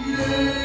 Ouais, ouais.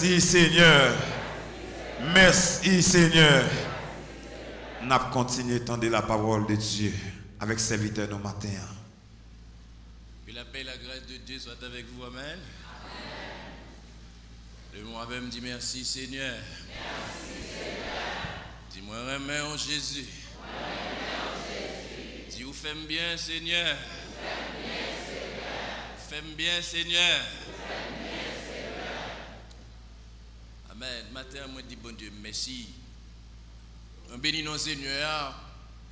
Merci Seigneur. Merci Seigneur. N'a continué tendre la parole de Dieu avec serviteur nos matins. Que la paix et la grâce de Dieu soient avec vous. Amen. Le moi-même dit merci Seigneur. Merci Seigneur. Dis-moi remets en Jésus. Dis vous faites bien Seigneur. Faites bien Seigneur. Amen. Matin, moi dis bon Dieu merci. On bénit nos Seigneur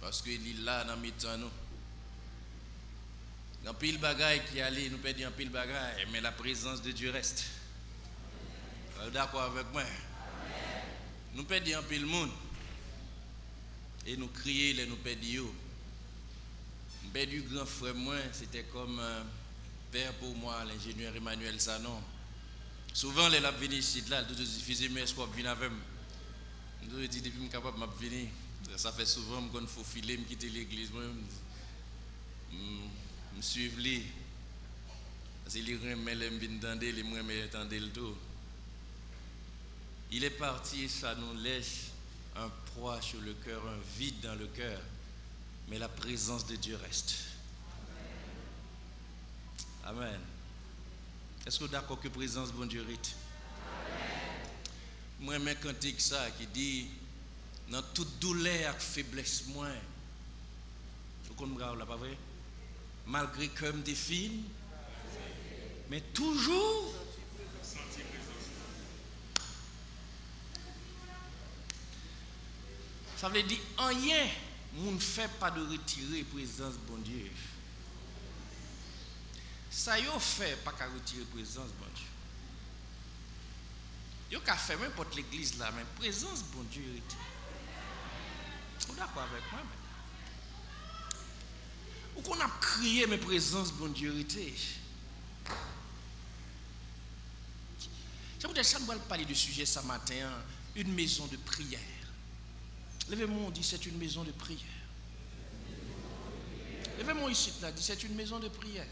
parce qu'il est là dans mi-temps nous. Dans pile bagaille qui allait, nous perdons pile bagaille, mais la présence de Dieu reste. Vous êtes d'accord avec moi? Nous perdons pile monde. Et nous crions, et nous perdons. Nous perdons grand frère moi, c'était comme un père pour moi, l'ingénieur Emmanuel Sanon. Souvent, les labs viennent ici, là, tout diffusé, mais est-ce qu'on vient avec moi? Nous dit depuis que je suis capable de venir. Ça fait souvent que je faut filer, je quitter l'église. Je suis venu. Parce qu'il il est parti et ça nous laisse un poids sur le cœur, un vide dans le cœur. Mais la présence de Dieu reste. Amen. Est-ce que vous êtes d'accord que la présence de Dieu reste? Moi, je cantique ça qui dit dans toute douleur et faiblesse, moi, vous comprenez là, pas vrai? Malgré que je suis fine, mais toujours. Ça veut dire rien, on ne fait pas de retirer la présence de bon Dieu. Ça y fait pas qu'à retirer la présence de bon Dieu. Yo ka fait même pour l'église là, mais présence bon Dieu. Vous d'accord avec moi? Ou qu'on a crié mais présence bon Dieu. Je voudrais simplement parler du sujet ce matin, une maison de prière. Levez-moi, on dit c'est une maison de prière. Levez-moi ici là, dit c'est une maison de prière.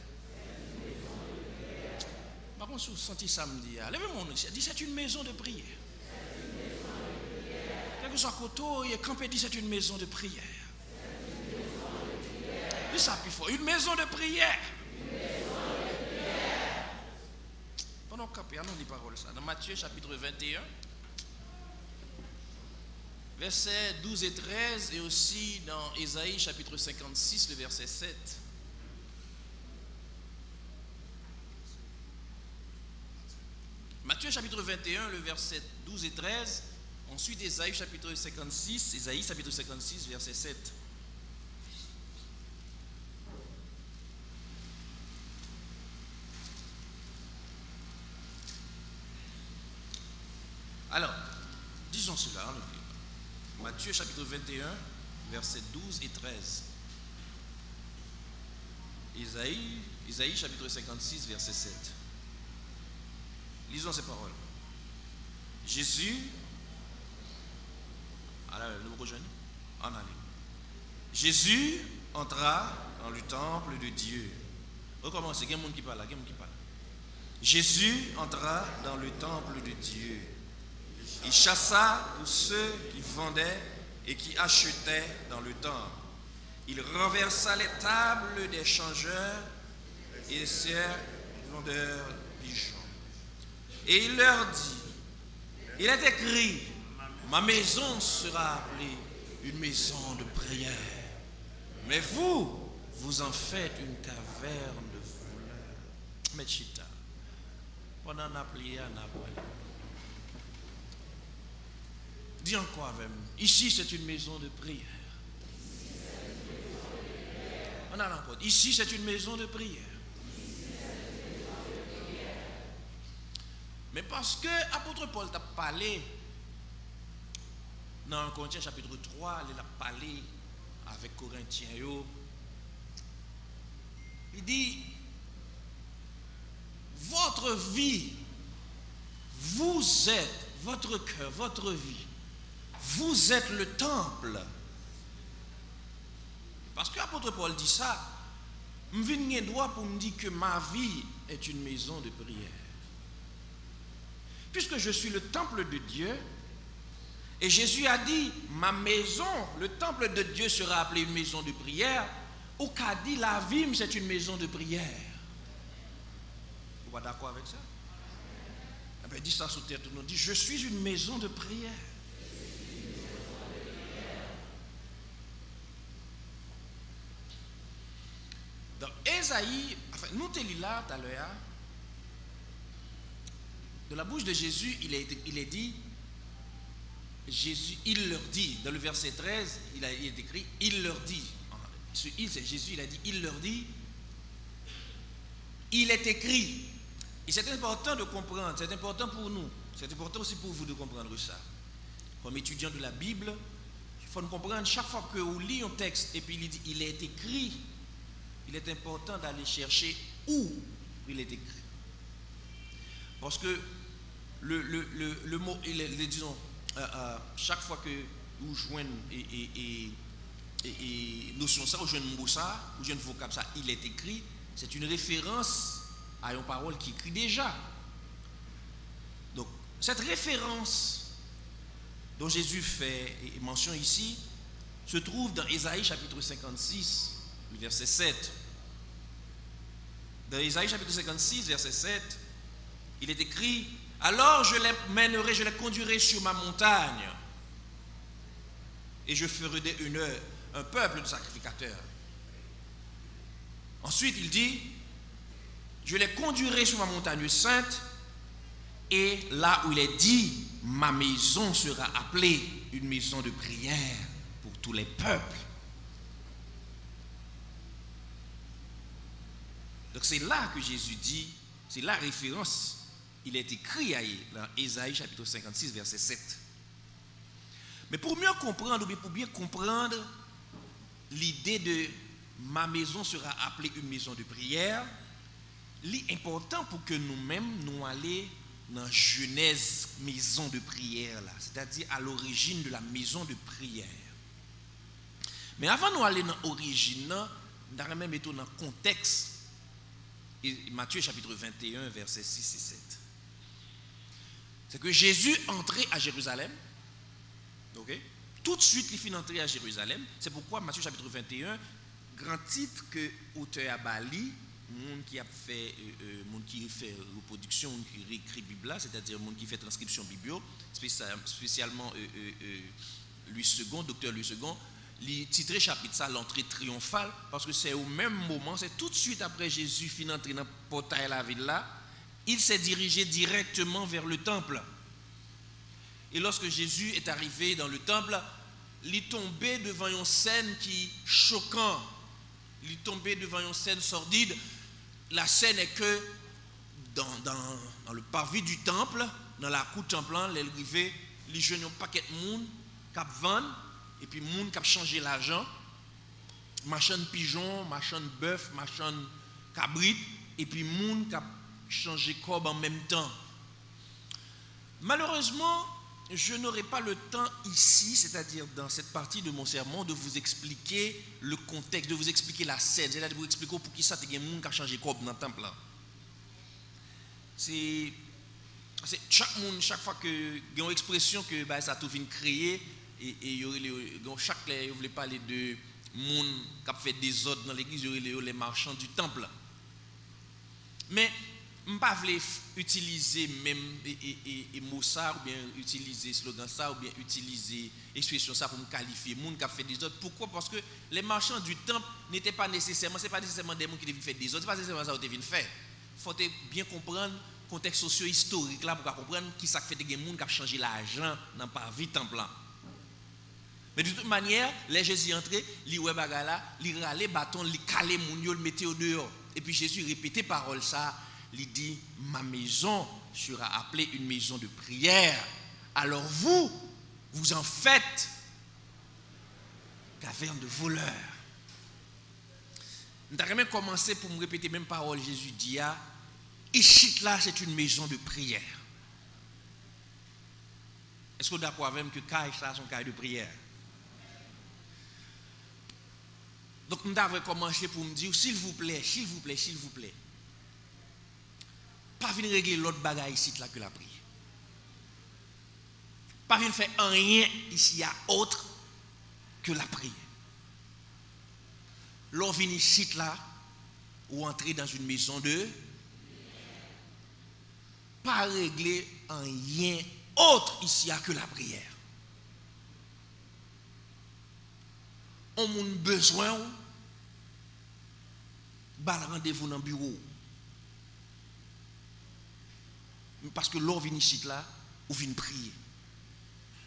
Par contre, si vous sentez samedi, levez-moi ici, dit c'est une maison de prière. Quel que soit côté, il est campé, dit c'est une maison de prière. Dis ça plus fort, une maison de prière. Pendant campé, on dit parole ça. Dans Matthieu chapitre 21, versets 12 et 13, et aussi dans Ésaïe chapitre 56, le verset 7. Matthieu chapitre 21, le verset 12 et 13. Ensuite, Ésaïe chapitre 56, Ésaïe chapitre 56, verset 7. Alors, disons cela. Matthieu chapitre 21, verset 12 et 13. Ésaïe chapitre 56, verset 7. Lisons ces paroles. Jésus, alors nous rejoignons, en allez. Jésus entra dans le temple de Dieu. Recommencez, il y a quelqu'un qui parle là, Jésus entra dans le temple de Dieu. Il chassa tous ceux qui vendaient et qui achetaient dans le temple. Il renversa les tables des changeurs et des vendeurs pigeons. Et il leur dit, il est écrit, ma maison sera appelée une maison de prière. Mais vous, vous en faites une caverne de voleurs. Mais chita, pendant qu'on a prié, on a prié. Dis encore avec moi. Ici, c'est une maison de prière. On a encore. Ici, c'est une maison de prière. Mais parce que l'apôtre Paul t'a parlé dans 1 Corinthiens chapitre 3, il a parlé avec Corinthiens. Il dit, votre vie, vous êtes, votre cœur, votre vie, vous êtes le temple. Parce que l'apôtre Paul dit ça, je viens droit pour me dire que ma vie est une maison de prière. puisque je suis le temple de Dieu, et Jésus a dit, ma maison, le temple de Dieu sera appelé une maison de prière, au cas dit, la vie, c'est une maison de prière. Vous êtes d'accord avec ça? Eh bien, dis ça sous terre, tout le monde dit, je suis une maison de prière. Dans Ésaïe, enfin, nous te lisons là tout à l'heure, de la bouche de Jésus, il est dit, Jésus, il leur dit, dans le verset 13, il est écrit, il leur dit, c'est Jésus, il a dit, il leur dit, il est écrit. Et c'est important de comprendre, c'est important pour nous, c'est important aussi pour vous de comprendre ça. Comme étudiant de la Bible, il faut nous comprendre, chaque fois que vous lisez un texte et puis il dit, il est écrit, il est important d'aller chercher où il est écrit. Parce que le mot, disons, chaque fois que vous joignez et notion ça, ou joignez mot ça, ou joignez vocable ça, il est écrit, c'est une référence à une parole qui écrit déjà. Donc, cette référence dont Jésus fait mention ici se trouve dans Ésaïe chapitre 56, le verset 7. Dans Ésaïe chapitre 56, verset 7, il est écrit, alors je les mènerai, je les conduirai sur ma montagne, et je ferai un peuple de sacrificateurs. Ensuite, il dit, je les conduirai sur ma montagne sainte, et là où il est dit, ma maison sera appelée une maison de prière pour tous les peuples. Donc c'est là que Jésus dit, c'est la référence, il est écrit dans Ésaïe chapitre 56, verset 7. Mais pour mieux comprendre, ou bien pour bien comprendre l'idée de ma maison sera appelée une maison de prière, l'important pour que nous-mêmes nous allions dans Genèse, maison de prière, là, c'est-à-dire à l'origine de la maison de prière. Mais avant nous aller dans l'origine, nous allons même être dans le contexte. Matthieu chapitre 21, versets 6 et 7. C'est que Jésus entrait à Jérusalem. Okay? Tout de suite, il finit d'entrer à Jérusalem. C'est pourquoi Matthieu chapitre 21, grand titre que auteur à Bali, monde qui a fait, monde qui fait reproduction, monde qui réécrit Bible, c'est-à-dire monde qui fait transcription biblio, spécialement Louis II, docteur Louis II. Il titre chapitre ça l'entrée triomphale parce que c'est au même moment, c'est tout de suite après Jésus fin d'entrer dans le portail de la ville là, il s'est dirigé directement vers le temple. Et lorsque Jésus est arrivé dans le temple, il est tombé devant une scène qui est choquante. Il est tombé devant une scène sordide. La scène est que dans le parvis du temple, dans la cour du temple, les arrivés, les jeunes ont un paquet de monde qui vendent. Et puis, les gens qui ont changé l'argent, machin de pigeon, machin de bœuf, machin de cabrit, et puis les gens qui ont changé corps en même temps. Malheureusement, je n'aurai pas le temps ici, c'est-à-dire dans cette partie de mon sermon, de vous expliquer le contexte, de vous expliquer la scène, c'est-à-dire de vous expliquer pour qui ça, il y a des gens qui ont changé corps dans le temple. C'est chaque fois que il y a une expression que ça tout vient créer, et chaque fois vous voulez parler de monde qui a fait des ordres dans l'église, il y a les marchands du temple. Mais je ne veux pas utiliser même mot ça, ou bien utiliser slogan ça, ou bien utiliser expression ça pour me qualifier les gens qui a fait des ordres. Pourquoi? Parce que les marchands du temple n'étaient pas nécessairement, c'est pas nécessairement des gens qui devaient faire des ordres, c'est pas nécessairement ça qu'ils devaient faire. Il faut bien comprendre le contexte socio-historique là pour comprendre qui ça fait des gens qui ont changé l'argent dans le parvis temple là. Mais de toute manière, les Jésus entré, li ouais bagala, li rale bâton, li calé moun yo, le mettait au dehors. Et puis Jésus répétait parole ça, il dit ma maison sera appelée une maison de prière. Alors vous en faites caverne de voleurs. Nous avons même commencé pour me répéter même parole Jésus dit ici là c'est une maison de prière. Est-ce que vous êtes d'accord avec même que caille là son caille de prière? Donc, nous avons commencé pour me dire, s'il vous plaît, pas venir régler l'autre bagaille ici là que la prière. pas venir faire rien ici à autre que la prière. L'on vient ici là, ou entrer dans une maison de pas régler rien autre ici que la prière. On a besoin de rendez-vous dans le bureau. Parce que l'on vient ici là, ou vient prier.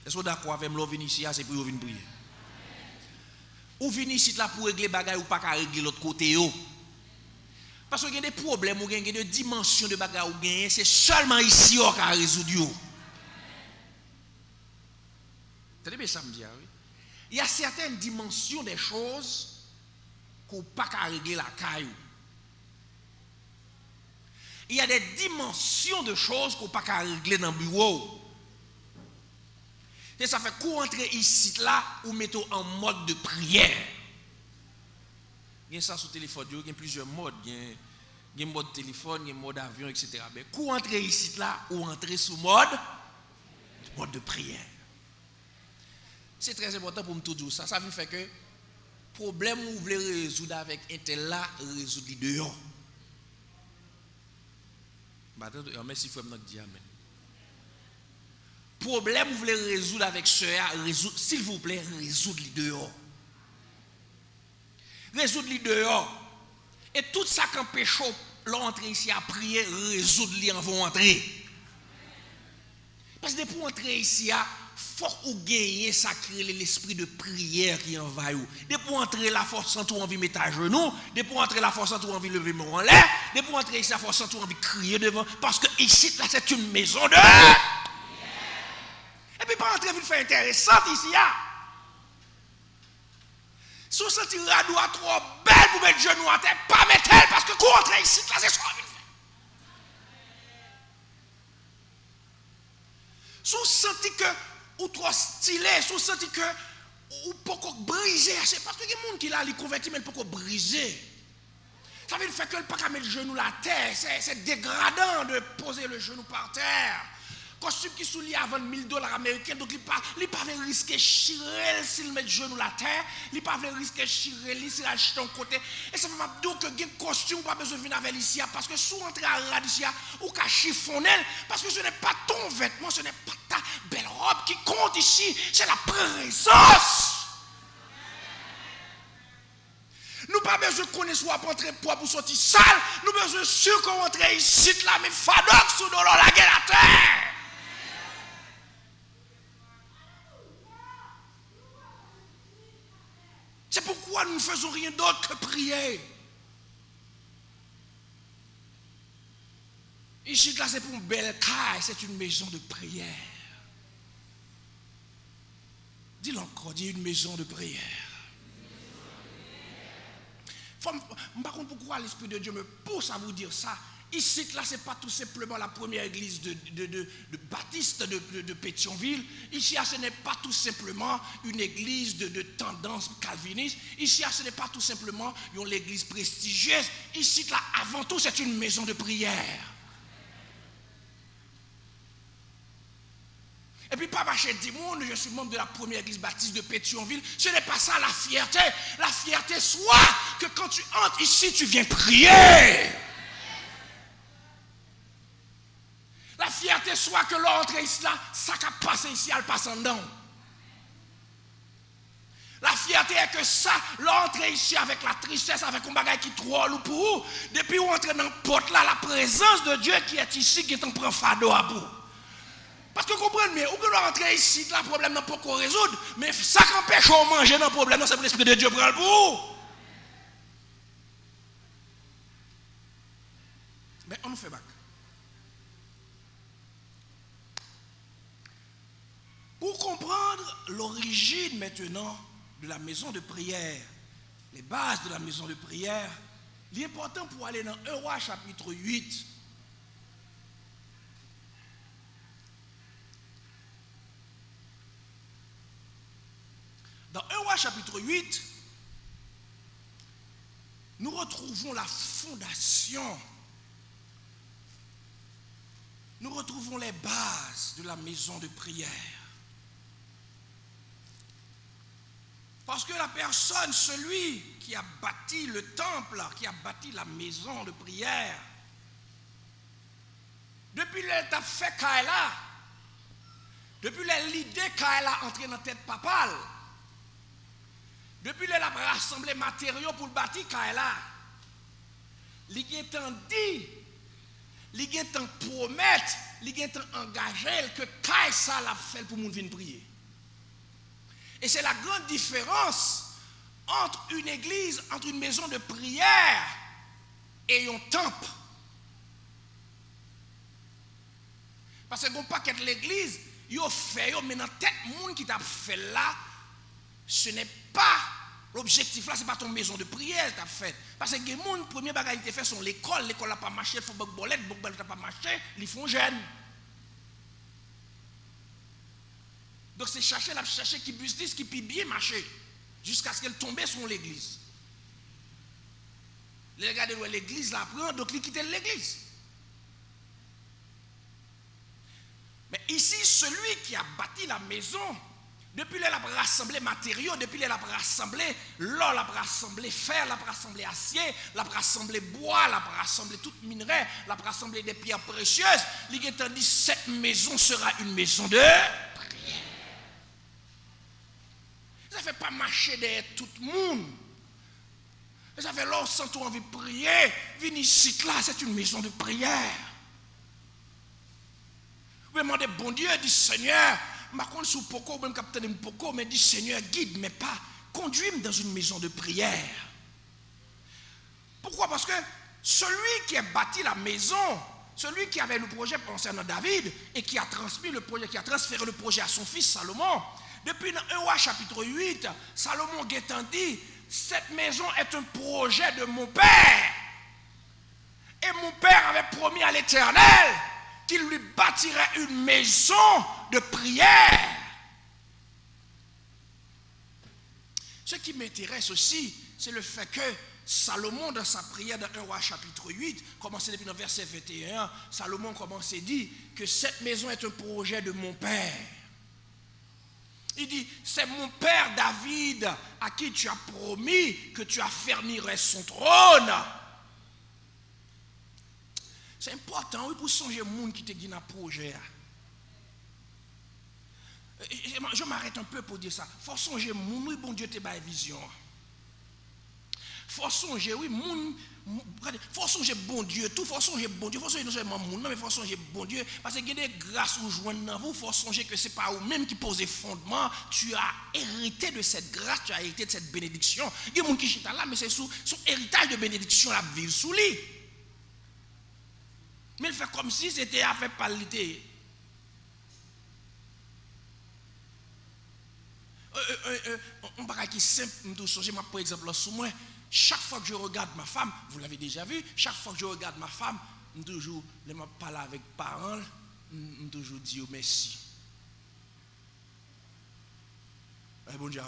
Est-ce que vous êtes d'accord avec l'on vient ici, c'est pour venir prier? Ou vient ici là pour régler les bagages ou pas qu'à régler l'autre côté. Parce qu'il y a des problèmes, ou il y a des dimensions de bagages ou gagner, c'est seulement ici qu'on a résoudre. C'est bien ça me dit, oui. Il y a certaines dimensions des choses qu'on n'a pas qu'à régler la caillou. Il y a des dimensions de choses qu'on n'a pas qu'à régler dans le bureau. Et ça fait qu'on entre ici là ou mettons en mode de prière. Il y a ça sur le téléphone, il y a plusieurs modes. Il y a mode téléphone, il y a mode avion, etc. Mais qu'on entre ici là ou entrer sous mode de prière. C'est très important pour me tout dire ça. Ça veut faire que problème où vous voulez résoudre avec un tel là, résoudre dehors. Merci frère nous dit amen. Problème vous voulez résoudre avec cela, s'il vous plaît, résoudre-le dehors. Résoudre-le dehors. Et tout ça qui empêche l'entrée ici à prier, résoudre-le en vont entrer. Parce que pour entrer ici, il faut ou gagner sacré l'esprit de prière qui envahit. Dès pour entrer la force en tout envie mettre à genoux, dès pour entrer la force en tout envie lever mon en l'air, dès pour entrer ici la force en tout envie crier devant, parce que ici là c'est une maison de et puis pas entrer vous faire intéressante ici Si vous sentez radoua trop belle pour mettre genoux à terre, pas mettre elle parce que quand on entre ici là c'est ce qu'on veut faire. Si vous sentez que ou trop stylé, si vous sentez que ou pas briser, c'est parce que il y a des gens qui là les convertis mais pas briser. Ça veut dire que le pas mettre le genou à terre, c'est dégradant de poser le genou par terre. Costume qui souligne à $20,000 américains, donc il ne pas risquer chirer s'il met le genou à terre, il ne pas risquer chirer s'il achète un côté. Et ça fait dire que le costume pas besoin de venir avec ici parce que sous entrer à Radissia ou qu'à chiffonner parce que ce n'est pas ton vêtement, ce n'est pas ta belle robe qui compte ici, c'est la présence. Nous pas besoin de connaître soit pour entrer pour sortir sale, nous besoin sûr qu'on entre ici là mais fadoc sous dans la gueule à terre. C'est pourquoi nous ne faisons rien d'autre que prier. Ici, là, c'est pour une belle caille, c'est une maison de prière. Dis-le encore, dis une maison de prière. Par contre, pourquoi l'Esprit de Dieu me pousse à vous dire ça? Ici, là, ce n'est pas tout simplement la première église de baptiste de Pétionville. Ici, ce n'est pas tout simplement une église de tendance calviniste. Ici, ce n'est pas tout simplement une église prestigieuse. Ici, là, avant tout, c'est une maison de prière. Et puis, pas marcher du monde, je suis membre de la première église baptiste de Pétionville. Ce n'est pas ça la fierté. La fierté, soit que quand tu entres ici, tu viens prier. La fierté soit que l'entrée ici là, ça qui a passé ici, elle passe en dedans. La fierté est que ça, l'entrée ici avec la tristesse, avec un bagage qui troll ou pour vous, depuis où entrer dans la porte là, la présence de Dieu qui est ici, qui est en prend fardeau à bout. Parce que vous comprenez bien, ou que l'on entre ici, le problème n'a pas qu'on résoudre, mais ça qui empêche de manger dans le problème, c'est pour l'Esprit de Dieu prend le bout. Mais on nous fait bac. Pour comprendre l'origine maintenant de la maison de prière, les bases de la maison de prière, il est important pour aller dans 1 Roi chapitre 8. Dans 1 Roi chapitre 8, nous retrouvons la fondation, nous retrouvons les bases de la maison de prière. Parce que la personne, celui qui a bâti le temple, qui a bâti la maison de prière, depuis l'état fait Kaila, depuis l'idée Kaila entrée dans la tête papale, depuis l'état rassemblé matériaux pour le bâtir Kaila, il est en dit, il est en promettre, il est en engagé que Kaila l'a fait pour nous venir prier. Et c'est la grande différence entre une église, entre une maison de prière et un temple. Parce que bon paquet de l'église, yo fait yo, mais dans tête monde qui t'a fait là, ce n'est pas l'objectif là, c'est pas ton maison de prière t'a fait. Parce que les gens, premier bagage qui fait sont l'école n'a pas marché, il faut beaucoup bolette, n'a pas marché, ils font jeune. Donc c'est chercher qui business qui peut bien marcher jusqu'à ce qu'elle tombe sur l'église. Les gars de l'église la prend, donc ils quittent l'église. Mais ici, celui qui a bâti la maison, depuis qu'il a rassemblé matériaux, depuis qu'il a rassemblé l'or, il a rassemblé fer, il a rassemblé acier, il a rassemblé bois, il a rassemblé tout minerai, il a rassemblé des pierres précieuses, il a dit cette maison sera une maison de prière. Ça ne fait pas marcher derrière tout le monde. Ça fait là, sans tout envie de prier, venez ici, là, c'est une maison de prière. Vous demandez, bon Dieu, dit Seigneur, ma compte sous Poco, même capitaine de Poco, mais dit Seigneur, guide, mais pas, conduis-moi dans une maison de prière. Pourquoi? Parce que celui qui a bâti la maison, celui qui avait le projet concernant David et qui a transmis le projet, qui a transféré le projet à son fils Salomon, depuis 1 Roi chapitre 8, Salomon Guétan dit, cette maison est un projet de mon père. Et mon père avait promis à l'Éternel qu'il lui bâtirait une maison de prière. Ce qui m'intéresse aussi, c'est le fait que Salomon, dans sa prière dans 1 Roi chapitre 8, commencé depuis le verset 21, Salomon commence à dire que cette maison est un projet de mon père. Il dit, c'est mon père David à qui tu as promis que tu affermirais son trône. C'est important, oui, pour songer au monde qui te dit dans le projet. Je m'arrête un peu pour dire ça. Il faut songer au monde, oui, bon Dieu te bat vision. Il faut songer, oui, monde. Il faut songer bon Dieu, tout, il faut songer bon Dieu, il faut songer non seulement monde, mais il faut songer bon Dieu, parce qu'il y a des grâces ou joindre dans vous, il faut songer que ce n'est pas vous-même qui posez fondement, tu as hérité de cette grâce, tu as hérité de cette bénédiction. Il y a des gens qui sont là, mais c'est son héritage de bénédiction à vivre sous lui. Mais il fait comme si c'était à faire parler. On parle qui simple, par exemple, sous moi. Chaque fois que je regarde ma femme, vous l'avez déjà vu, chaque fois que je regarde ma femme, je toujours parle avec parents, je toujours dis merci. Bon Dieu,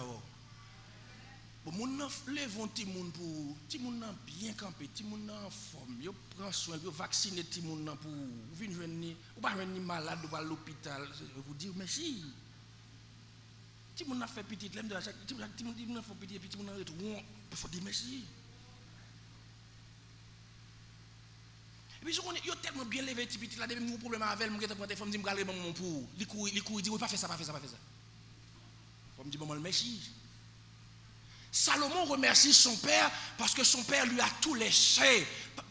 bon, mon lève petit monde pour petit monde bien campé, petit monde en forme, yo prend soin, yo vacciner petit monde pour venir joindre ou pas joindre malade ou à l'hôpital, vous dire merci. Petit monde a fait petit, l'aime de chaque petit monde fait petit monde retour, faut dire merci. Et puis yo tellement bien levé petit là, depuis mon problème avec moi, prendre des femmes dire me galer mon pour, il court dit pas faire ça. Faut me dire bon merci. Salomon remercie son père parce que son père lui a tout laissé.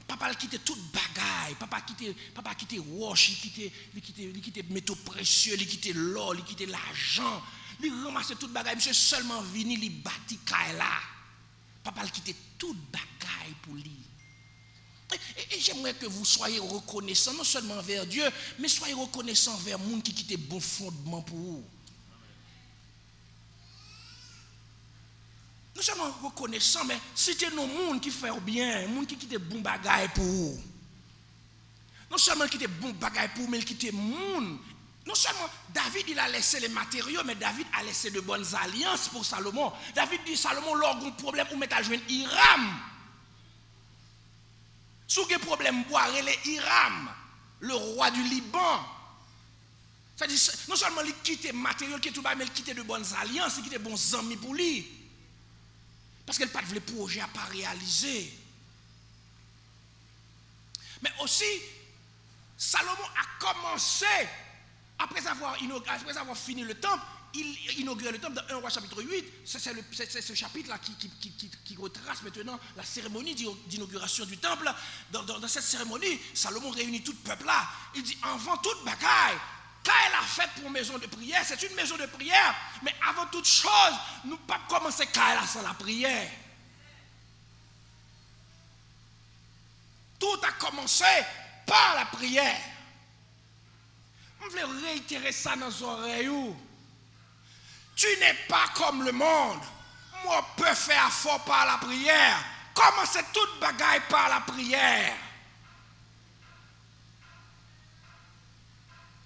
Papa a quitté toute bagaille. Papa a quitté roche, il quitté métaux précieux, il quitté l'or, il quitté l'argent. Il ramassé toute bagaille. Monsieur seulement vini, il bâti Kaila. Papa a quitté toute bagaille pour lui. Et j'aimerais que vous soyez reconnaissants, non seulement envers Dieu, mais soyez reconnaissants envers le monde qui quitté bon fondement pour vous. Nous sommes reconnaissants, mais c'était nos monde qui fait bien, monde qui quitte bon bagaille pour vous. Non seulement qui était bon bagaille pour vous, mais qui était monde. Non seulement David il a laissé les matériaux, mais David a laissé de bonnes alliances pour Salomon. David dit Salomon, lors d'un problème pour mettre à joindre Hiram. Si vous avez un problème, boire les Hiram, le roi du Liban. C'est-à-dire, non seulement il quitte matériaux, mais il quitte de bonnes alliances, il quitte de bons amis pour lui. Parce qu'elle n'a pas de projet à pas réaliser. Mais aussi, Salomon a commencé, après avoir fini le temple, il inaugure le temple dans 1 Roi chapitre 8. C'est ce chapitre-là qui retrace maintenant la cérémonie d'inauguration du temple. Dans cette cérémonie, Salomon réunit tout le peuple là. Il dit, avant toute bagaille, qu'elle a fait pour maison de prière, c'est une maison de prière. Mais avant toute chose, nous ne pouvons pas commencer qu'elle a sans la prière. Tout a commencé par la prière. Je veux réitérer ça dans nos oreilles. Tu n'es pas comme le monde. Moi, je peux faire fort par la prière. Commencez toute bagaille par la prière.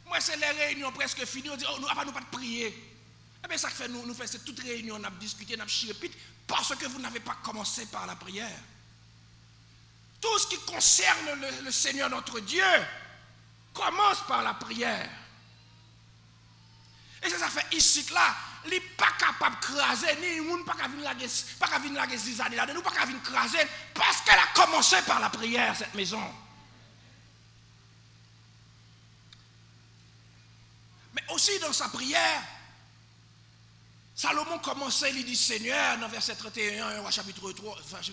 Moi, c'est les réunions presque finies. On dit, oh, nous n'avons pas de prier. Eh bien, ça fait nous faisons toute réunion, on a discuté, on a chirépité, parce que vous n'avez pas commencé par la prière. Tout ce qui concerne le Seigneur notre Dieu commence par la prière. Et ça fait ici que là, il n'est pas capable de craser, ni le monde pas capable de laguer 6 années là, nous pas capable de craser, parce qu'elle a commencé par la prière, cette maison. Mais aussi dans sa prière, Salomon commençait, il dit Seigneur, dans verset 31, chapitre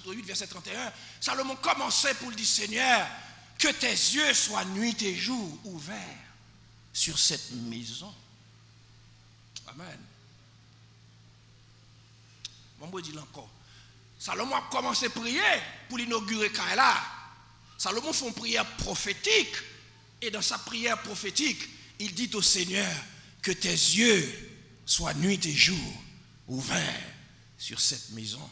8, verset 31, Salomon commençait pour le dire Seigneur, que tes yeux soient nuit et jour ouverts sur cette maison. Amen. Mon Dieu dit encore. Salomon a commencé à prier pour l'inaugurer Kaila. Salomon fait une prière prophétique. Et dans sa prière prophétique, il dit au Seigneur que tes yeux soient nuit et jour ouverts sur cette maison.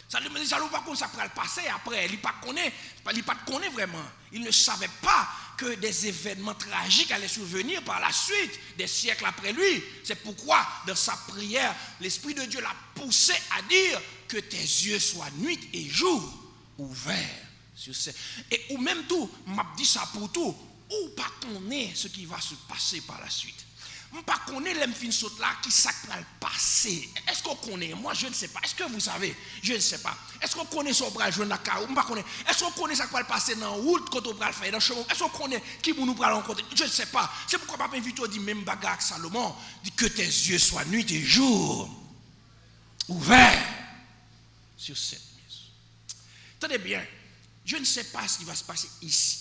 Salomon ne pas qu'on s'apprête le passer après. Il ne connaît vraiment. Il ne savait pas que des événements tragiques allaient survenir par la suite, des siècles après lui. C'est pourquoi, dans sa prière, l'Esprit de Dieu l'a poussé à dire que tes yeux soient nuit et jour ouverts sur cette. Et ou même tout, m'a dit ça pour tout, ou pas connaît ce qui va se passer par la suite. Je ne connais pas les saute là qui va le passer. Est-ce qu'on connaît? Moi, je ne sais pas. Est-ce que vous savez? Je ne sais pas. Est-ce qu'on connaît son bras jouer dans la carrière? Est-ce qu'on connaît ça qui va le passer dans la route quand on va le faire dans le chemin? Est-ce qu'on connaît qui nous va rencontrer? Je ne sais pas. C'est pourquoi Papa Vito dit même bagarre avec Salomon, dit que tes yeux soient nuit et jour ouverts sur cette maison. Tenez bien, je ne sais pas ce qui va se passer ici.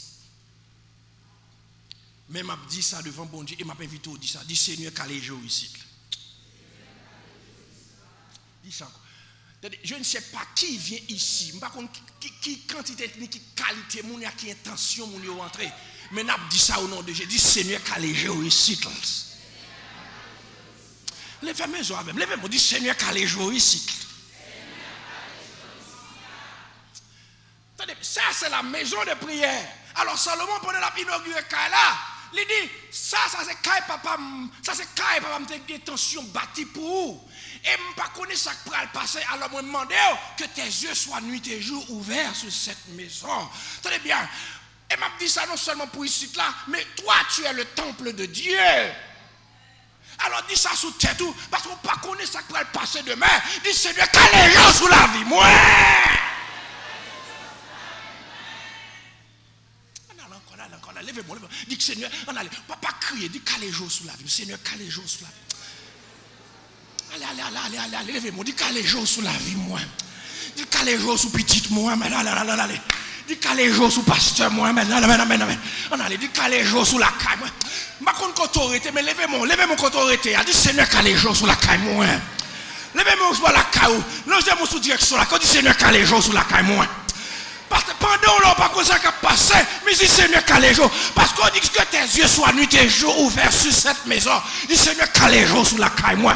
Mais m'a dit ça devant bon Dieu et m'a invité à dire ça. Dis Seigneur, calez jour ici. Dis ça encore. Je ne sais pas qui vient ici. Par contre, qui quantité, qui qualité, qui intention, mon yo entrer. Mais n'a dit ça au nom de Jésus. Dis Seigneur, calez jour ici. Levez mes yeux avec. Levez-moi. Dis Seigneur, calez jour ici. Ça c'est la maison de prière. Alors Salomon pendant la inauguré Kaila. Il dit, ça c'est Kaila papa, ça c'est Kaila papa, m'te des tensions bâties pour vous. Et je ne connais pas ça qui va le passer. Alors je me demande que tes yeux soient nuit et jour ouverts sur cette maison. Tenez bien. Et m'a dit ça non seulement pour ici là, mais toi tu es le temple de Dieu. Alors dis ça sous tête tout, parce qu'on ne connaît pas ça qui va le passer demain. Dis Seigneur, quel les gens sous la vie, moi. Levez-moi, dis que Seigneur, on allait, pas crier, dis qu'allez jour sous la vie, Seigneur, qu'allez jour sous la vie. Allez, levez-moi, dis qu'allez jour sous la vie, moi. Dis qu'allez jour sous petite, moi, allez. Dis qu'allez jour sous pasteur, moi, on allait, dis qu'allez jour sous la caille, moi. Ma compte autorité, mais levez-moi autorité, dis Seigneur, qu'allez jour sous la caille, moi. Levez-moi sous la caille, levez-moi sous direction, là, quand dis Seigneur, qu'allez jour sous la caille, moi. Parce que pendant l'on pas ça qui a passé, mais dis Seigneur calé jour. Parce qu'on dit que tes yeux soient nuit et jour ouverts sur cette maison. Dis Seigneur calé jour sous la caille moi.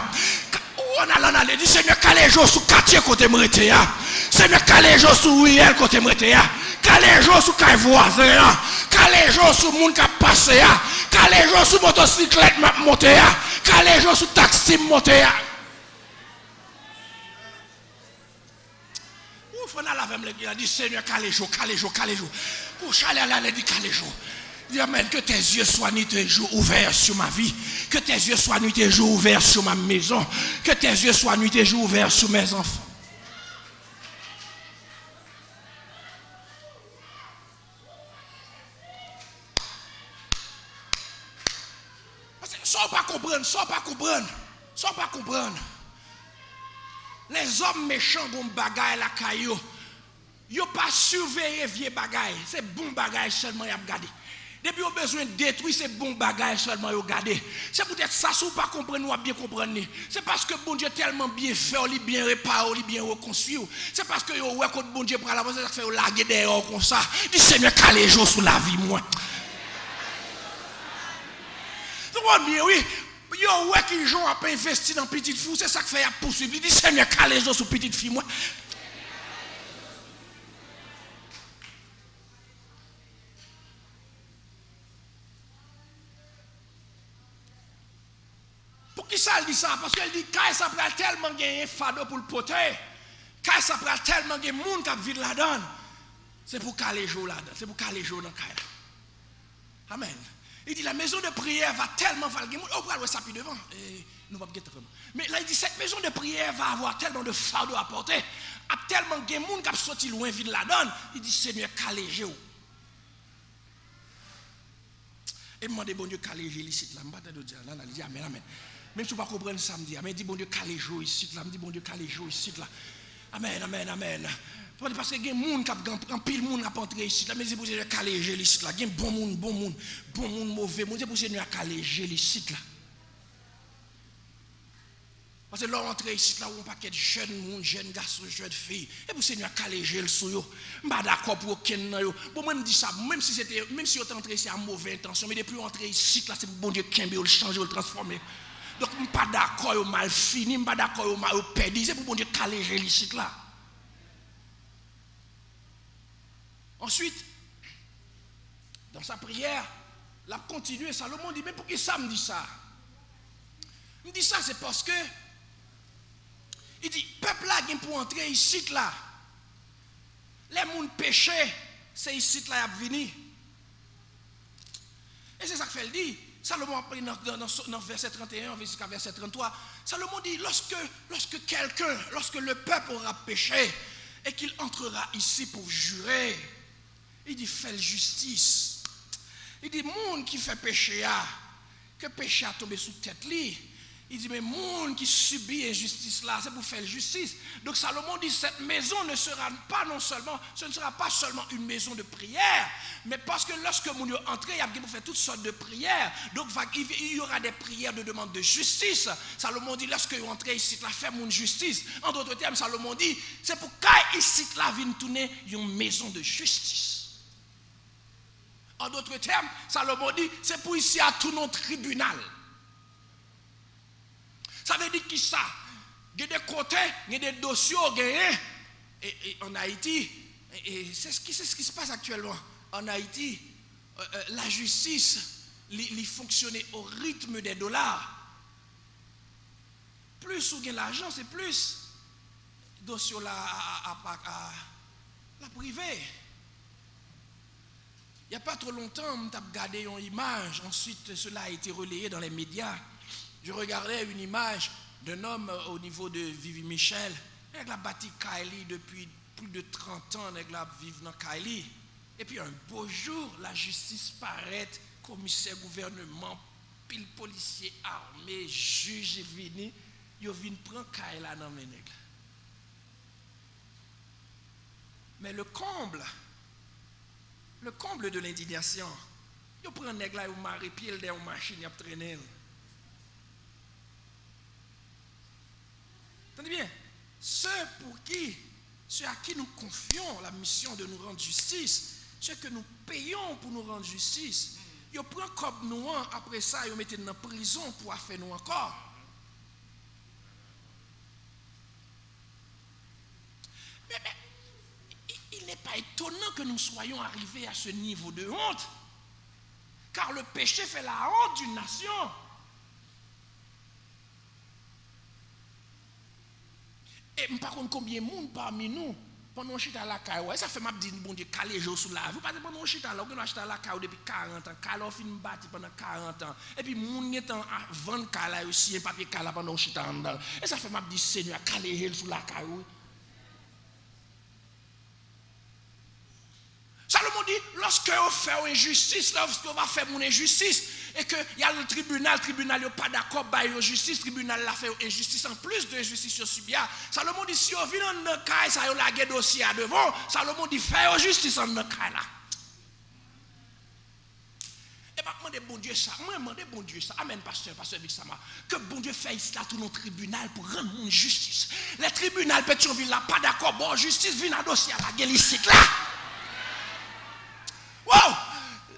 On a dit Seigneur calé jour sous quartier côté Mretea. Seigneur calé jour sous Riel côté Mretea. Calé jour sous caille voisin. Calé jour sous monde qui a passé. Calé jour sous motocyclette m'a monté. Calé jour sous taxi monté. On a la même, il a dit Seigneur, calez jour. Pour chaler, dit calez jour. Dis Amen. Que tes yeux soient nuit et jour ouverts sur ma vie. Que tes yeux soient nuit et jour ouverts sur ma maison. Que tes yeux soient nuit et jour ouverts sur mes enfants. Sans pas comprendre, sans pas comprendre, sans pas comprendre. Les hommes méchants ont bagaille la caillou. Ils n'ont pas surveillé vieux bagaille. C'est bon bagaille seulement ils ont gardé. Depuis qu'ils ont besoin de détruire, c'est bon bagaille seulement ils ont gardé. C'est peut-être ça, si vous ne pas comprendre, nous bien comprendre. C'est parce que bon Dieu tellement bien fait, il bien réparé, il bien reconstruit. C'est parce que vous voyez que bon Dieu prend la voie, ça fait larguer dehors comme ça. Dis Seigneur, calme les jours sous la vie, moi. Oui, yo ouais qui gens a pas investi dans petite fille, c'est ça qui fait à poursuivre. Il dit Seigneur, calme les gens sur petite fille moi. Pour qui ça elle dit ça? Parce qu'elle dit quand ça prend tellement gagner fardeau pour le poter, quand ça prend tellement gagner monde qui vit là-dedans, c'est pour caler les jours là-dedans, c'est pour caler les jours dans Kaila. Amen. Il dit la maison de prière va tellement valguer. On va le saper devant. Nous va guetter vraiment. Mais là il dit cette maison de prière va avoir tellement de fardeau à porter, a tellement de monde qui a sorti loin vide la donne. Il dit Seigneur calégez vous. Et demandez bon Dieu calégez ici là. M'pas de dire là, il dit amen amen. Même si vous pas comprendre ça me dit amen, dit bon Dieu calégez ici là, me dit bon Dieu calégez ici là. Amen amen amen. Parce que il y a des gens qui ont pile de monde à entrer ici. Mais c'est pour Seigneur caléger ici. Il y a bon monde, mauvais monde. C'est pour Seigneur caléger ici. Parce que là, on entre ici, là, on a un paquet de jeunes garçons, jeunes filles. Et pour Seigneur caléger le sou. Je ne suis pas d'accord pour aucun. Bon, moi, je dis ça, même si on est entré ici à mauvaise intention, mais depuis on entre ici, là, c'est pour bon Dieu Kembe, le changer, le transformer. Donc, je ne suis pas d'accord, au mal fini, je ne suis pas d'accord, au mal perdu. C'est pour bon Dieu caléger ici, là. Ensuite, dans sa prière, il a continué. Salomon dit, mais pour qui ça me dit ça? Il me dit ça, c'est parce que, il dit, peuple là, pour entrer ici, là, les gens péchés, c'est ici, là, ils viennent. Et c'est ça que fait le dit. Salomon a pris dans verset 31, jusqu'à verset 33. Salomon dit, lorsque le peuple aura péché, et qu'il entrera ici pour jurer, il dit, fais justice. Il dit, monde qui fait péché, que péché a tombé sous tête li. Il dit, mais monde qui subit injustice là, c'est pour faire justice. Donc Salomon dit, cette maison ne sera pas ce ne sera pas seulement une maison de prière, mais parce que lorsque mon Dieu entre, il y a pour faire toutes sortes de prières. Donc il y aura des prières de demande de justice. Salomon dit, lorsque vous entrez ici, là, fait mon justice. En d'autres termes, Salomon dit, c'est pour qu'il ici, là, vienne tourner une maison de justice. En d'autres termes, Salomon dit, c'est pour ici à tout notre tribunal. Ça veut dire qui ça? Il y a des côtés, il y a des dossiers et en Haïti, et c'est ce qui se passe actuellement. En Haïti, la justice, il fonctionne au rythme des dollars. Plus vous avez l'argent, c'est plus dossier à la privée. Il n'y a pas trop longtemps, on a regardé une image, ensuite cela a été relayé dans les médias. Je regardais une image d'un homme au niveau de Vivi Michel. Il a bâti Kaili depuis plus de 30 ans, il a vécu dans Kaili. Et puis un beau jour, la justice paraît, commissaire gouvernement, pile policier armé, juge venu, ils viennent prendre Kaila dans mes nègres. Mais le comble de l'indignation, ils prennent un nègre là, ils marient pied dans une machine, ils traînent. Entendez bien? Ceux à qui nous confions la mission de nous rendre justice, ceux que nous payons pour nous rendre justice, ils prennent comme nous, après ça, ils mettent dans la prison pour faire nous encore. Mais il n'est pas étonnant que nous soyons arrivés à ce niveau de honte, car le péché fait la honte d'une nation. Et par contre, combien de monde parmi nous Pendant chita la caille, ouais, ça fait m'a dit bon Dieu caler jour sous la vie. Parce que pendant chita là, on a acheté la caille depuis 40 ans, caille fin bâti pendant 40 ans. Et puis moun est en vendre caille aussi un papier caille pendant chita en dedans. Et ça fait m'a dit Seigneur caler sous la caille. Salomon dit, lorsque on fait injustice, lorsque on va faire mon injustice, et qu'il y a le tribunal n'est pas d'accord avec la justice, le tribunal l'a fait injustice, en plus de injustice sur subia. Salomon dit, si on vient dans le cas, ça y a la dossier à devant, Salomon dit, faire justice dans le cas là. Et bien, je demande bon Dieu ça, bon Dieu ça, amen, pasteur Vixama, que bon Dieu fasse là tout nos tribunal pour rendre mon justice. Les tribunaux Pétionville là, pas d'accord, bon, justice vient dans le dossier à la guélissique là. Wow!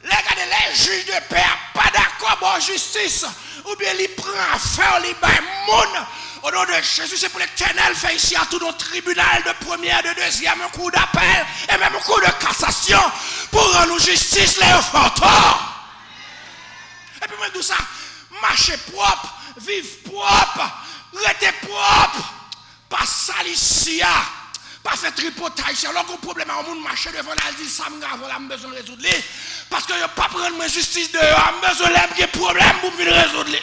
Les juges de paix pas d'accord pour justice. Ou bien ils prennent affaire, ils baillent monde. Au nom de Jésus, c'est pour l'Éternel fait ici à tout nos tribunal de première, de deuxième, un coup d'appel et même un coup de cassation pour rendre justice les fantômes. Et puis moi tout ça, marcher propre, vivre propre, rester propre, pas salicia. Pas faire tripotage, alors qu'on problème à un monde marcher devant la dit ça me grave, là, besoin de résoudre. Parce que je ne pas prendre ma justice de j'ai besoin de problème pour venir résoudre.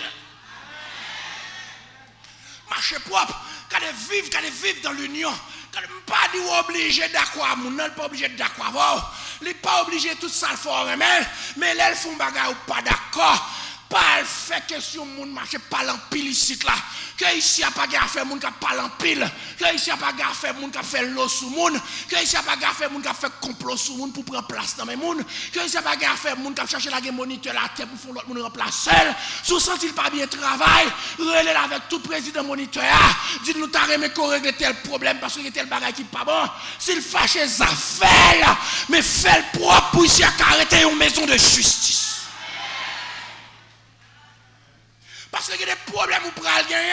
Marcher propre, quand vivre dans l'union, quand pas dire obligé d'accord, mon non pas obligé d'accord. Il n'est pas obligé tout ça le faire mais là ils font bagarre ou pas d'accord. Pas fait question moun marcher pas en pile ici là. Que ici a pas gaffe faire moun qui parle en pile. Que ici a pas gaffe faire moun qui fait l'eau sous moun. Que ici a pas gaffe faire moun qui fait complot sous moun pour prendre place dans mes moun. Que ici a pas gaffe faire moun qui chercher la moniteur la tête pour faire l'autre moun remplacer. Sous senti pas bien travail, relève avec tout président moniteur. Dit nous t'as remis qu'on règle tel problème parce que tel bagage qui pas bon. S'il fâche les affaires, mais fait le propre pour ici à arrêter une maison de justice. Parce qu'il y a des problèmes où pour gagner.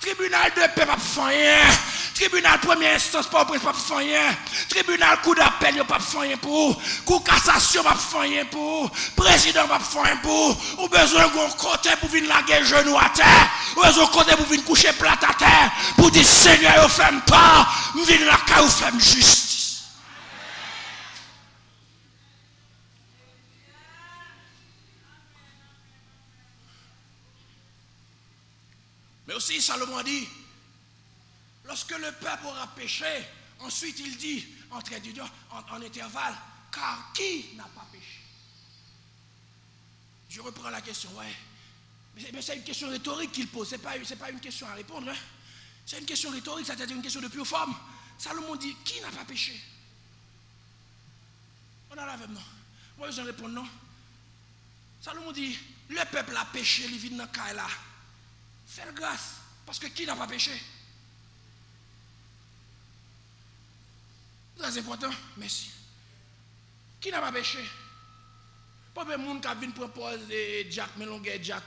Tribunal de paix pas faire rien. Tribunal première instance pas faire rien. Tribunal coup d'appel pas faire rien pour. Coup cassation pas faire rien pour. Président pas faire rien pour. Ou besoin d'un côté pour venir laguer genou à terre. Ou besoin d'un côté pour venir coucher plate à terre. Pour dire Seigneur, vous faites pas. Vous venez la caille, vous faites justice. Mais aussi, Salomon a dit, lorsque le peuple aura péché, ensuite il dit, en intervalle, car qui n'a pas péché? Je reprends la question, ouais. Mais c'est une question rhétorique qu'il pose, ce n'est pas une question à répondre. Hein? C'est une question rhétorique, c'est-à-dire une question de pure forme. Salomon dit, qui n'a pas péché? On a la même non. Moi, je réponds non. Salomon dit, le peuple a péché, il vit dans le cas là. Fais grâce, parce que qui n'a pas péché? Très important, merci. Qui n'a pas péché? Pas de monde qui vient proposer Jack Melonguet, Jack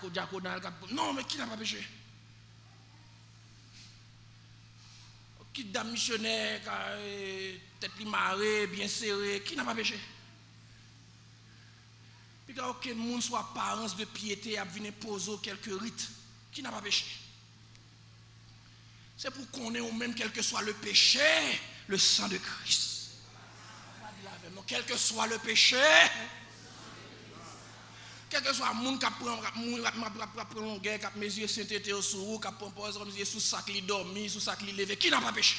O'Donnell. Non, mais qui n'a pas péché? Qui dame missionnaire, tête marée, bien serrée, qui n'a pas péché? Puis quand aucun monde soit apparence de piété à venir poser quelques rites, qui n'a pas péché? C'est pour qu'on ait au même, quel que soit le péché, le sang de Christ. Non, quel que soit le péché, quel que soit le monde qui prend une guerre, qui a mes yeux sainteté au sourd, qui a posé mes yeux sous sac, qui dormi, sous sac, qui levé, qui n'a pas péché?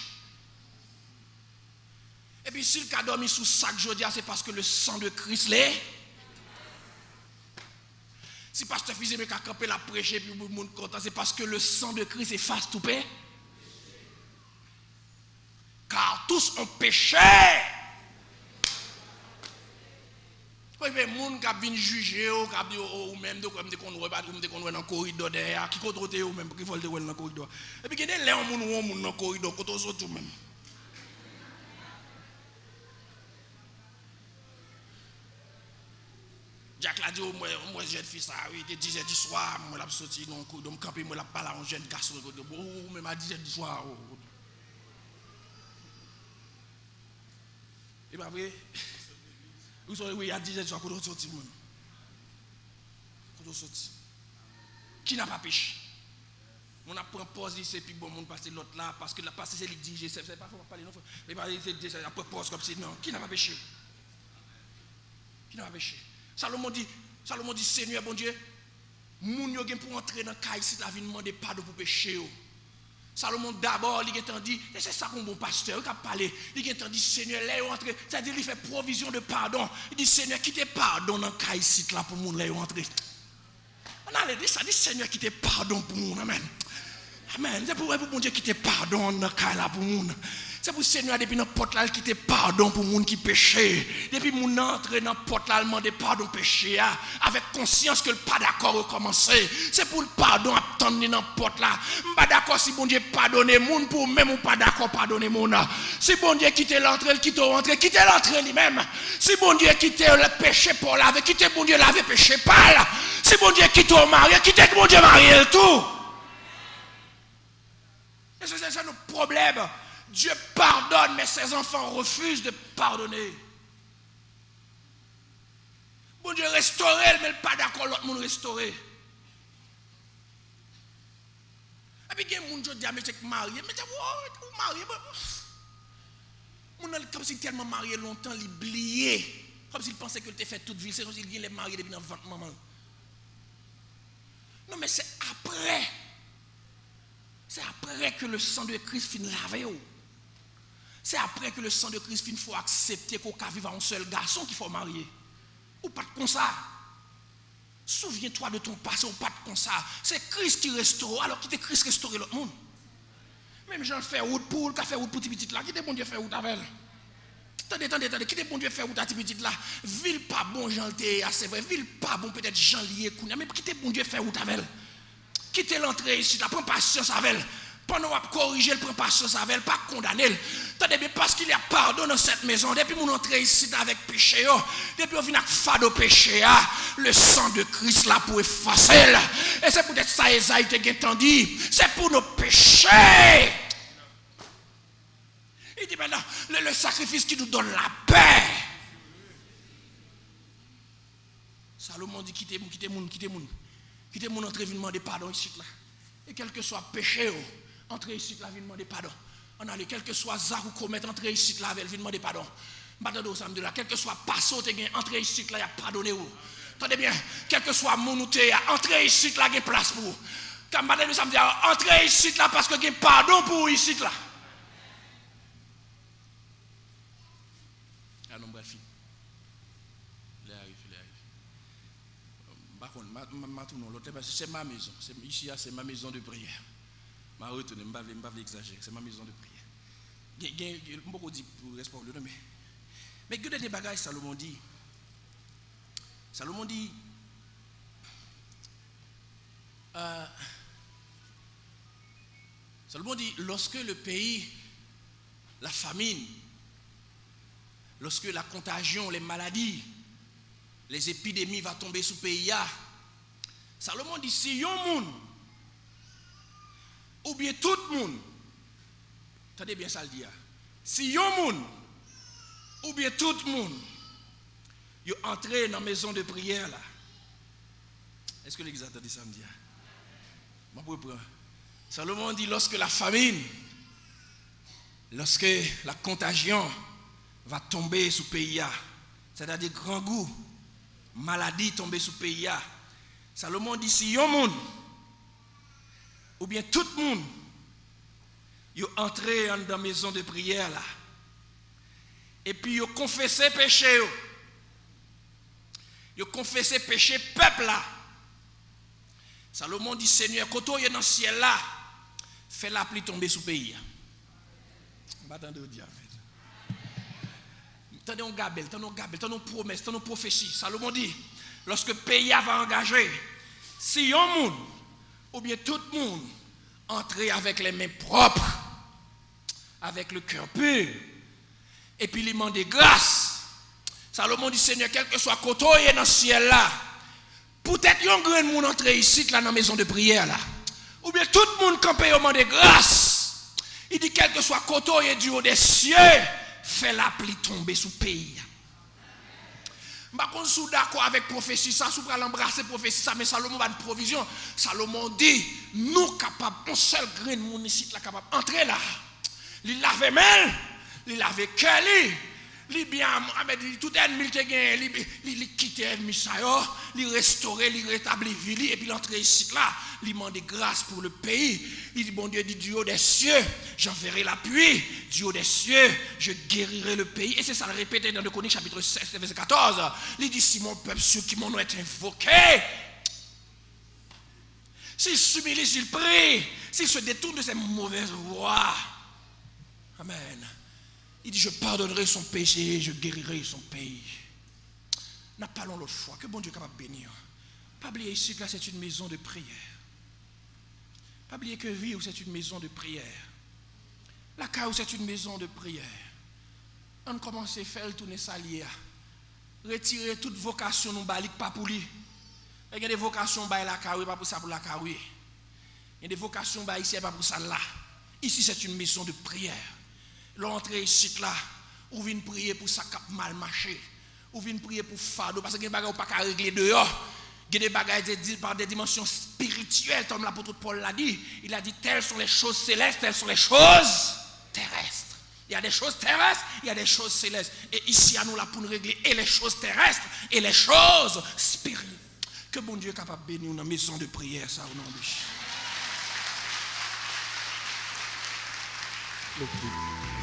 Et puis s'il a dormi sous sac, je dis, c'est parce que le sang de Christ l'est. Si pasteur Fizé me a campé la prêcher puis le monde content, c'est parce que le sang de Christ efface tout péché. Car tous ont péché. Oui, mais les gens qui viennent juger, ou même de qu'on dans le corridor derrière, qui contrôle ou même qui faut le dans le corridor. Et puis il y a des gens qui sont dans le corridor, qui sont tout même. Jack l'a dit, moi jeune fils, il était 10h du soir, moi je suis sorti dans le corridor, je suis parlé à un jeune garçon, même à 10h du soir. Et bien vrai, oui, à 10h du soir, quand on sorti même. Quand on sorti. Qui n'a pas péché? On apprend pause ici, puis bon, on passe l'autre là, parce que la passe c'est l'exige, c'est pas faut parler non, mais parler c'est après pause comme si non, qui n'a pas péché? Qui n'a pas péché? Salomon dit Seigneur bon Dieu, moun yo gen pour entrer dans caille si la vie demander pardon pour péché yo. Salomon d'abord il a dit et c'est ça qu'on bon pasteur qui a parlé, il a dit Seigneur là yo entrer, c'est-à-dire il fait provision de pardon. Il dit Seigneur qui te pardonne dans caille si là pour moun là yo entrer. On a dit ça dit Seigneur qui te pardonne pour moun. Amen. Amen. C'est pour bon Dieu qui te pardonne dans caille là pour moun. C'est pour Seigneur depuis dans porte là qui te pardon pour moun qui péché. Depuis moun entre dans porte là demander pardon péché avec conscience que le pas d'accord recommencer. C'est pour le pardon attendre dans porte là. Pas d'accord si bon Dieu pardonner moun pour même ou pas d'accord pardonner moun. Si bon Dieu quitte l'entrée, quitte l'entrée, quitte l'entrée lui-même. Si bon Dieu quitte le péché pour laver, quitte bon Dieu laver péché pas. Si bon Dieu quitte au mari, quitte bon Dieu marier tout. Et c'est notre problème. Dieu pardonne, mais ses enfants refusent de pardonner. Bon Dieu restaurer, mais pas d'accord l'autre monde restaurer. Et puis il y a des gens qui disent, mais c'est marié, mais vous marié. Mon comme si tellement marié longtemps, il oublié. Comme s'il pensait que tu fait toute vie, c'est comme s'il vient marié depuis dans le ventre maman. Non, mais c'est après. C'est après que le sang de Christ finit laver. C'est après que le sang de Christ finit, il faut accepter qu'on peut vivre un seul garçon qu'il faut marier. Ou pas de comme ça. Souviens-toi de ton passé ou pas de comme ça. C'est Christ qui restaure, alors qu'il était Christ restaurer l'autre monde. Même Jean fait route pour, il a fait route pour petit là. Qui était bon Dieu fait route avec elle? Attendez, qui était bon Dieu fait route à petit là? Ville pas bon Jean le c'est vrai. Ville pas bon peut-être Jean lié Kounia. Mais qui était bon Dieu fait route avec elle? Qui était l'entrée ici, la prend patience avec elle. Pendant qu'on corriger, elle prend patience avec elle, pas condamner. Attendez bien, parce qu'il y a pardon dans cette maison. Depuis mon entrée ici avec péché, depuis on vient avec fado péché, le sang de Christ là pour effacer. Et c'est peut-être ça, Esaïe te dit. C'est pour nos péchés. Il dit maintenant, le sacrifice qui nous donne la paix. Salomon dit quittez mon entrée, vient demander pardon ici là. Et quel que soit péché, entrer ici là, vient demander pardon. On a quel que soit zar ou commettre, entrer ici là, vient demander pardon. Maintenant, samedi là, quel que soit passé, entrer ici là, il y a pardonné. Attendez bien, quel que soit mon outé, entrer ici là, il y a place pour. Quand maintenant, samedi, entrer ici là, parce que il y a pardon pour ici là. Ah non, bref. C'est ma maison. Ici, c'est ma maison de prière. Je vais retourner, je ne vais pas exagérer. C'est ma maison de prière. Je ne vais pas dire pour respecter le nom. Mais que des bagages, Salomon dit. Salomon dit. Salomon dit, lorsque le pays, la famine, lorsque la contagion, les maladies, les épidémies vont tomber sous le pays. Salomon dit, si yon moun, ou bien tout le monde, attendez bien ça le dit, si yon moun, ou bien tout le monde, yon entre dans la maison de prière là, est-ce que l'église a entendu ça me dit? Salomon dit, lorsque la famine, lorsque la contagion va tomber sous le pays, c'est-à-dire grand goût, maladie tomber sous le pays, Salomon dit si yon moun ou bien tout le monde yo entré dans la maison de prière là et puis yo confessé péché yo confessé péché peuple là. Salomon dit Seigneur quand on est dans le ciel là fais la pluie tomber sous le pays. Attendez au diable. Attendez on gabelle, attendez on promesse, attendez on prophétie. Salomon dit lorsque le pays va engager, si yon moun, ou bien tout le monde, entrer avec les mains propres, avec le cœur pur, et puis lui demander grâce. Salomon dit, Seigneur, quel que soit côté dans le ciel là, peut-être yon grand monde entrer ici, là, dans la maison de prière là, ou bien tout le monde campé au demander grâce. Il dit, quel que soit côté du haut des cieux, fais la pluie tomber sous le pays. Par contre, sous d'accord avec prophétie, ça, sous pour l'embrasser prophétie, ça, mais Salomon va de provision. Salomon dit, nous capables, un seul grain de mon ici, là, capable d'entrer là. Il lave main, il lave cœur, il bien, tout ennemi qui gagne, il quitte l'ennemi ça, il restaure, il rétablit vie, et puis l'entrée ici là, il demande grâce pour le pays. Il dit, bon Dieu, dit du haut des cieux, j'enverrai la pluie, du haut des cieux, je guérirai le pays. Et c'est ça le répété dans 2 Chroniques chapitre 16, verset 14. Il dit, si mon peuple, ceux qui m'ont été invoqués, s'il s'humilie, s'il prie, s'il se détourne de ses mauvaises voies, amen. Il dit, je pardonnerai son péché, je guérirai son pays. Nous parlons l'autre fois, que bon Dieu est capable de bénir. Pas oublier ici que là c'est une maison de prière. Pas oublier que vie c'est une maison de prière. La CAO c'est une maison de prière. On commence à faire tourner ça lié. Retirer toute vocation nous balik pas pour lui. Il y a des vocations by la CAO pas pour ça pour la CAO. Il y a des vocations by ici pas pour ça là. Ici c'est une maison de prière. L'entrée ici là, ou vient prier pour ça cap mal marché, ou vient prier pour fardeau parce que les bagages pas qu'à régler dehors. Il y a des bagages par des dimensions spirituelles, comme l'apôtre Paul l'a dit. Il a dit telles sont les choses célestes, telles sont les choses terrestres. Il y a des choses terrestres, il y a des choses célestes. Et ici à nous là pour nous régler et les choses terrestres et les choses spirituelles. Que bon Dieu est capable de bénir une maison de prière ça au nom de Jésus. L'équipe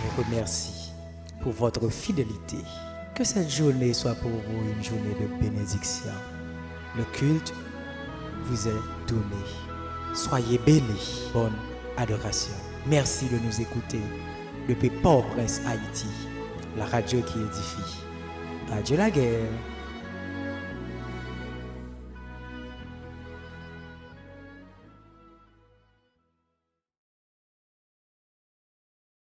vous remercie pour votre fidélité. Que cette journée soit pour vous une journée de bénédiction. Le culte vous est donné. Soyez bénis. Bonne adoration. Merci de nous écouter depuis Port-au-Prince, Haïti, la radio qui édifie. Adieu la guerre.